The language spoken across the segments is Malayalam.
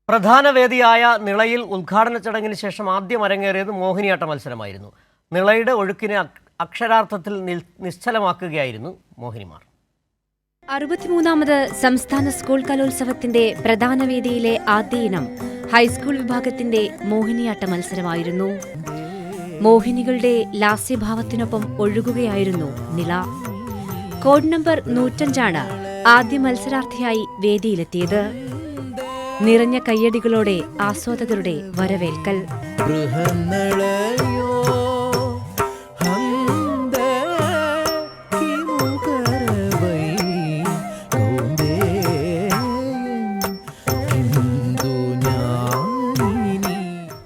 പ്രധാന വേദിയായ നിളയിൽ ഉദ്ഘാടന ചടങ്ങിന് ശേഷം ആദ്യം അരങ്ങേറിയത് മോഹിനിയാട്ട മത്സരമായിരുന്നു. നിളയുടെ ഒഴുക്കിനെ അക്ഷരാർത്ഥത്തിൽ നിശ്ചലമാക്കുകയായിരുന്നു മോഹിനിമാർ. 63ാമത് സംസ്ഥാന സ്കൂൾ കലോത്സവത്തിന്റെ പ്രധാന വേദിയിലെ ആദ്യ ഇനം ഹൈസ്കൂൾ വിഭാഗത്തിന്റെ മോഹിനിയാട്ട മത്സരമായിരുന്നു. മോഹിനികളുടെ ലാസ്യഭാവത്തിനൊപ്പം ഒഴുകുകയായിരുന്നു നിള. കോഡ് നമ്പർ 105 ആദ്യ മത്സരാർത്ഥിയായി വേദിയിലെത്തിയത്. നിറഞ്ഞ കയ്യടികളോടെ ആസ്വാദകരുടെ വരവേൽക്കൽ.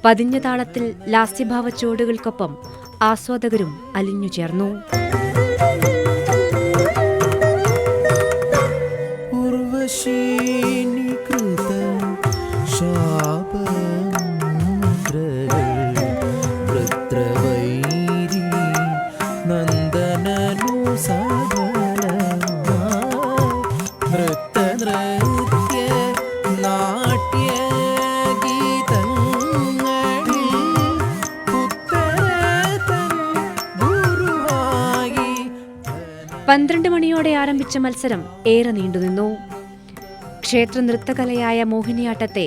പതിഞ്ഞ താളത്തിൽ ലാസ്യഭാവ ചുവടുകൾക്കൊപ്പം ആസ്വാദകരും അലിഞ്ഞുചേർന്നു. പന്ത്രണ്ട് മണിയോടെ ആരംഭിച്ച മത്സരം ഏറെ നീണ്ടുനിന്നു. ക്ഷേത്ര നൃത്തകലയായ മോഹിനിയാട്ടത്തെ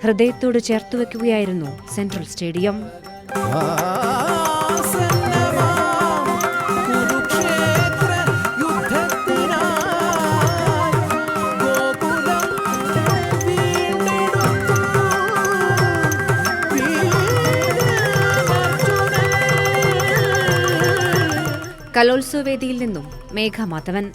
ഹൃദയത്തോട് ചേർത്തുവെക്കുകയായിരുന്നു സെൻട്രൽ സ്റ്റേഡിയം. കലോത്സവ വേദിയിൽ നിന്നും മേഘ മാധവൻ.